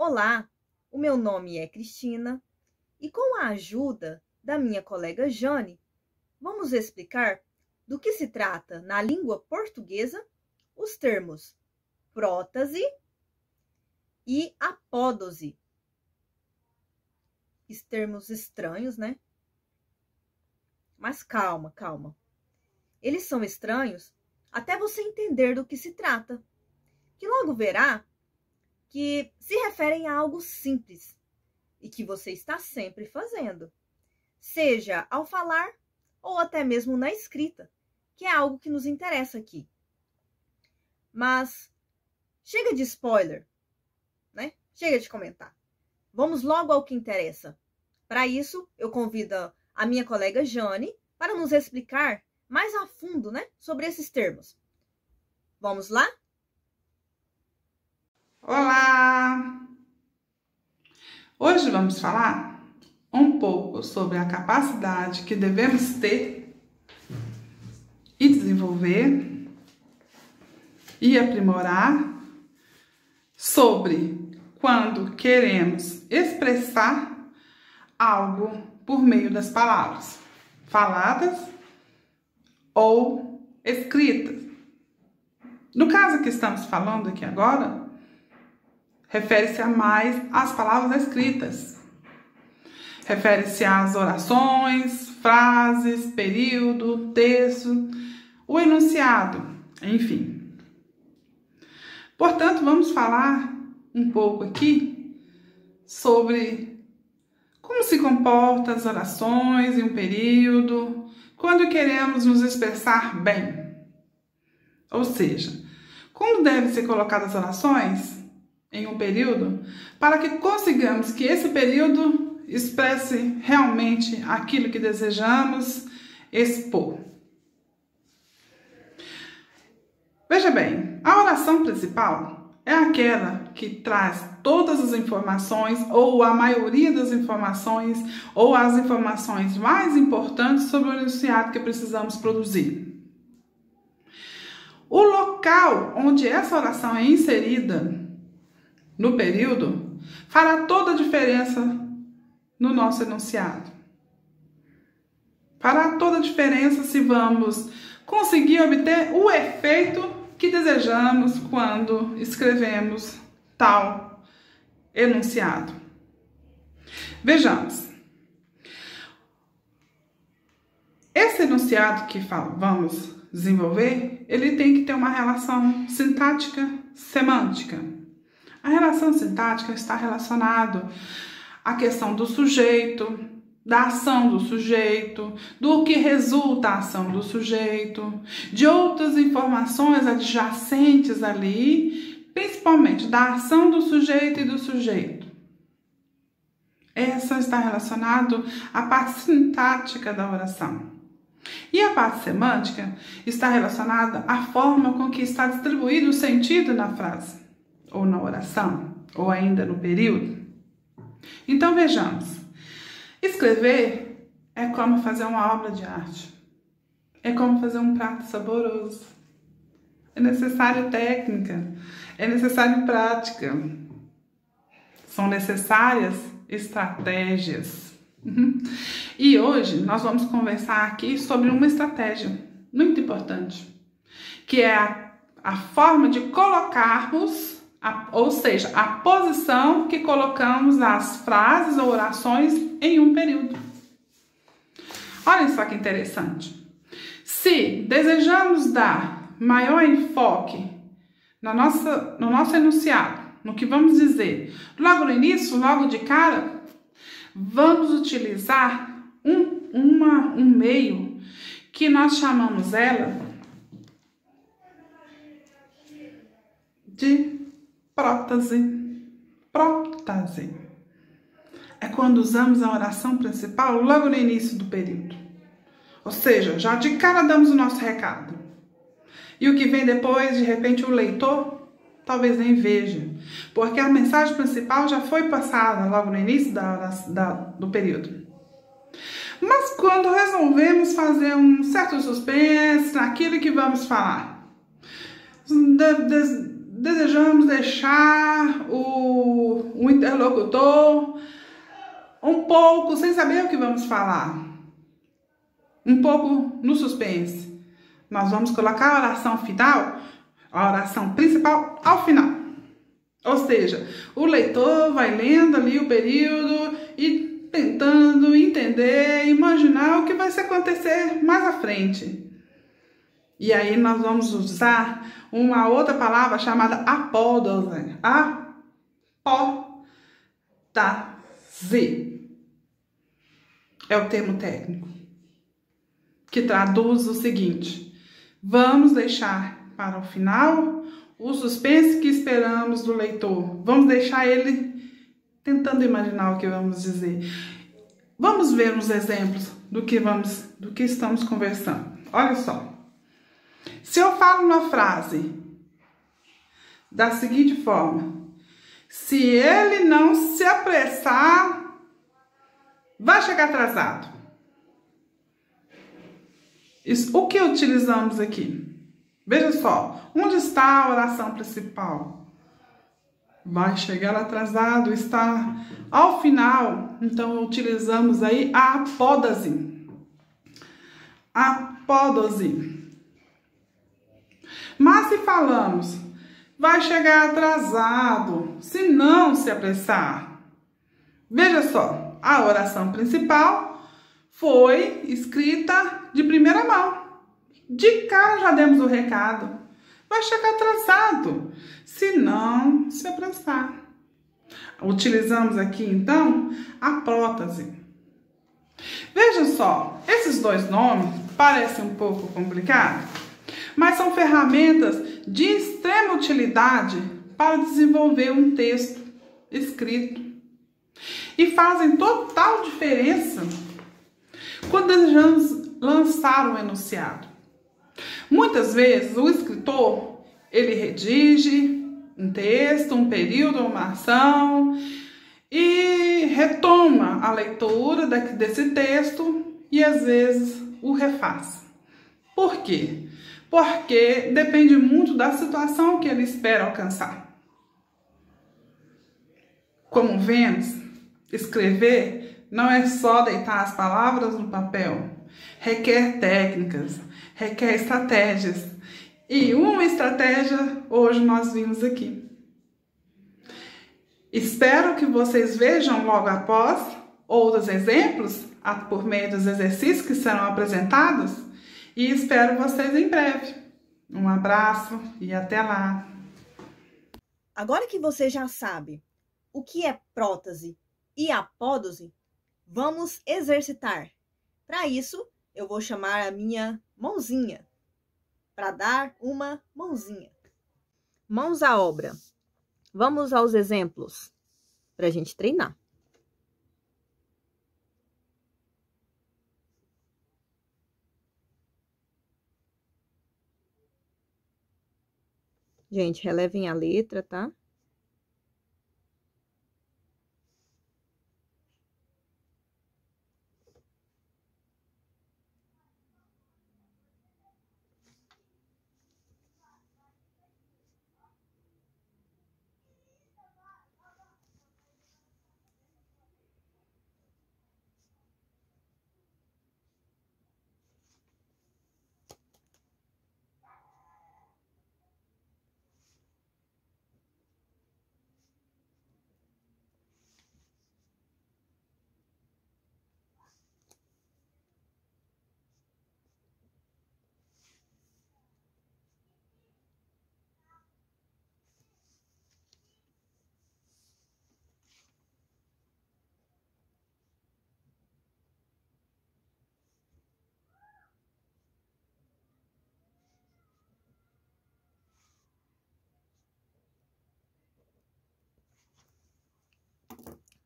Olá, o meu nome é Cristina e com a ajuda da minha colega Jane, vamos explicar do que se trata na língua portuguesa os termos prótase e apódose. Termos estranhos, né? Mas calma. Eles são estranhos até você entender do que se trata, que logo verá que se referem a algo simples e que você está sempre fazendo, seja ao falar ou até mesmo na escrita, que é algo que nos interessa aqui. Mas chega de spoiler, né? Chega de comentar. Vamos logo ao que interessa. Para isso, eu convido a minha colega Jane para nos explicar mais a fundo, né, sobre esses termos. Vamos lá? Olá! Hoje vamos falar um pouco sobre a capacidade que devemos ter e desenvolver e aprimorar sobre quando queremos expressar algo por meio das palavras, faladas ou escritas. No caso que estamos falando aqui agora, refere-se a mais às palavras escritas. Refere-se às orações, frases, período, texto, o enunciado, enfim. Portanto, vamos falar um pouco aqui sobre como se comportam as orações em um período, quando queremos nos expressar bem. Ou seja, como devem ser colocadas as orações em um período, para que consigamos que esse período expresse realmente aquilo que desejamos expor. Veja bem, a oração principal é aquela que traz todas as informações, ou a maioria das informações, ou as informações mais importantes sobre o enunciado que precisamos produzir. O local onde essa oração é inserida no período fará toda a diferença no nosso enunciado. Fará toda a diferença se vamos conseguir obter o efeito que desejamos quando escrevemos tal enunciado. Vejamos. Esse enunciado que vamos desenvolver, ele tem que ter uma relação sintática semântica. A relação sintática está relacionada à questão do sujeito, da ação do sujeito, do que resulta a ação do sujeito, de outras informações adjacentes ali, principalmente da ação do sujeito e do sujeito. Essa está relacionada à parte sintática da oração. E a parte semântica está relacionada à forma com que está distribuído o sentido na frase, ou na oração, ou ainda no período. Então vejamos, escrever é como fazer uma obra de arte, é como fazer um prato saboroso. É necessário técnica, é necessário prática, são necessárias estratégias. E hoje nós vamos conversar aqui sobre uma estratégia muito importante, que é a forma de colocarmos, ou seja, a posição que colocamos as frases ou orações em um período. Olha só que interessante. Se desejamos dar maior enfoque no nosso enunciado, no que vamos dizer, logo no início, logo de cara, vamos utilizar um meio que nós chamamos ela de prótase. Prótase é quando usamos a oração principal logo no início do período. Ou seja, já de cara damos o nosso recado. E o que vem depois, de repente, o leitor talvez nem veja, porque a mensagem principal já foi passada logo no início do período. Mas quando resolvemos fazer um certo suspense naquilo que vamos falar, desejamos deixar o interlocutor, um pouco sem saber o que vamos falar, um pouco no suspense. Nós vamos colocar a oração final, a oração principal ao final. Ou seja, o leitor vai lendo ali o período e tentando entender, imaginar o que vai se acontecer mais à frente. E aí nós vamos usar uma outra palavra chamada apódose. Apóstase. É o termo técnico, que traduz o seguinte: vamos deixar para o final o suspense que esperamos do leitor. Vamos deixar ele tentando imaginar o que vamos dizer. Vamos ver uns exemplos do que estamos conversando. Olha só. Se eu falo uma frase da seguinte forma: se ele não se apressar, vai chegar atrasado. O que utilizamos aqui? Veja só, onde está a oração principal? Vai chegar atrasado, está ao final. Então, utilizamos aí a apódose. Apódose. Mas se falamos, vai chegar atrasado, se não se apressar. Veja só, a oração principal foi escrita de primeira mão. De cara já demos o recado. Vai chegar atrasado, se não se apressar. Utilizamos aqui, então, a prótese. Veja só, esses dois nomes parecem um pouco complicados, mas são ferramentas de extrema utilidade para desenvolver um texto escrito. E fazem total diferença quando desejamos lançar um enunciado. Muitas vezes o escritor, ele redige um texto, um período, uma ação e retoma a leitura desse texto e às vezes o refaz. Por quê? Porque depende muito da situação que ele espera alcançar. Como vemos, escrever não é só deitar as palavras no papel. Requer técnicas, requer estratégias. E uma estratégia hoje nós vimos aqui. Espero que vocês vejam logo após outros exemplos por meio dos exercícios que serão apresentados e espero vocês em breve. Um abraço e até lá! Agora que você já sabe o que é prótese e apódose, vamos exercitar. Para isso, eu vou chamar a minha mãozinha para dar uma mãozinha. Mãos à obra. Vamos aos exemplos para a gente treinar. Gente, relevem a letra, tá?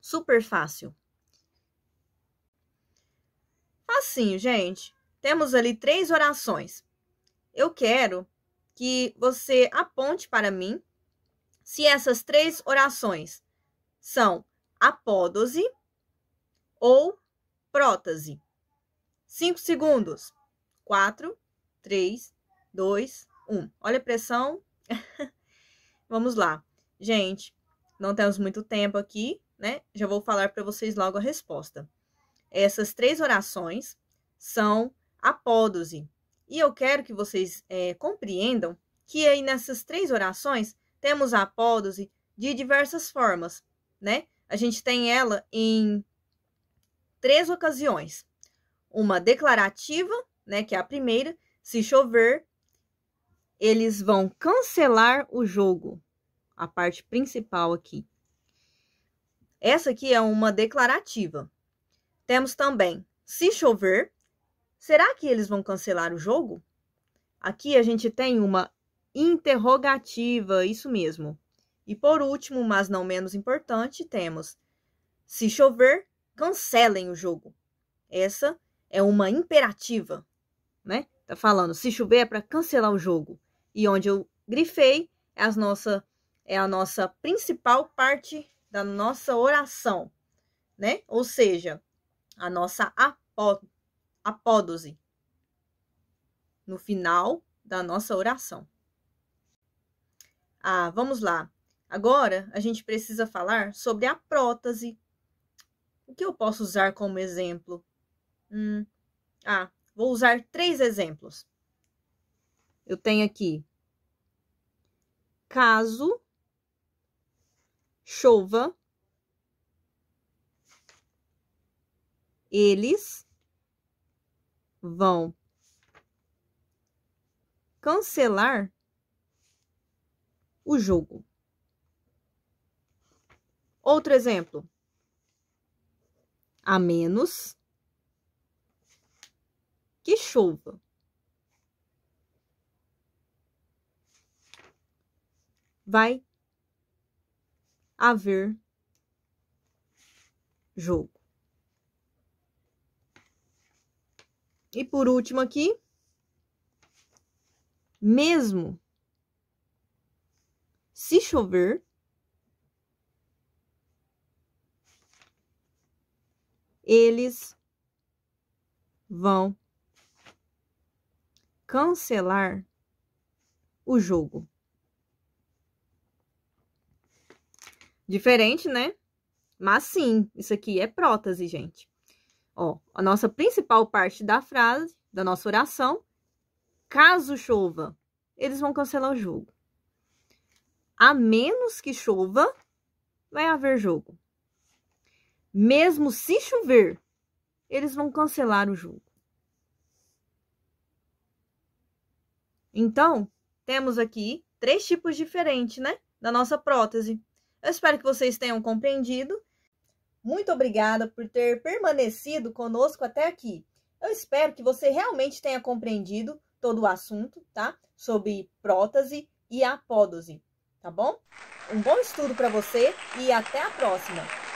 Super fácil. Facinho, gente. Temos ali 3 orações. Eu quero que você aponte para mim se essas 3 orações são apódose ou prótese. 5 segundos. 4, 3, 2, 1. Olha a pressão. Vamos lá. Gente, não temos muito tempo aqui. né? Já vou falar para vocês logo a resposta. Essas 3 orações são apódose. E eu quero que vocês compreendam que aí nessas 3 orações temos a apódose de diversas formas, né? A gente tem ela em 3 ocasiões. Uma declarativa, né, que é a primeira, se chover, eles vão cancelar o jogo, a parte principal aqui. Essa aqui é uma declarativa. Temos também, se chover, será que eles vão cancelar o jogo? Aqui a gente tem uma interrogativa, isso mesmo. E por último, mas não menos importante, temos, se chover, cancelem o jogo. Essa é uma imperativa, né? Tá falando, se chover é para cancelar o jogo. E onde eu grifei é a nossa principal parte da nossa oração, né? Ou seja, a nossa apódose no final da nossa oração. Vamos lá. Agora, a gente precisa falar sobre a prótase. O que eu posso usar como exemplo? Vou usar 3 exemplos. Eu tenho aqui, caso chova, eles vão cancelar o jogo. Outro exemplo, a menos que chova. Vai haver jogo. E por último aqui, mesmo se chover, eles vão cancelar o jogo. Diferente, né? Mas sim, isso aqui é prótase, gente. Ó, a nossa principal parte da frase, da nossa oração, caso chova, eles vão cancelar o jogo. A menos que chova, vai haver jogo. Mesmo se chover, eles vão cancelar o jogo. Então, temos aqui 3 tipos diferentes, né, da nossa prótese. Eu espero que vocês tenham compreendido. Muito obrigada por ter permanecido conosco até aqui. Eu espero que você realmente tenha compreendido todo o assunto, tá? Sobre prótase e apódose, tá bom? Um bom estudo para você e até a próxima!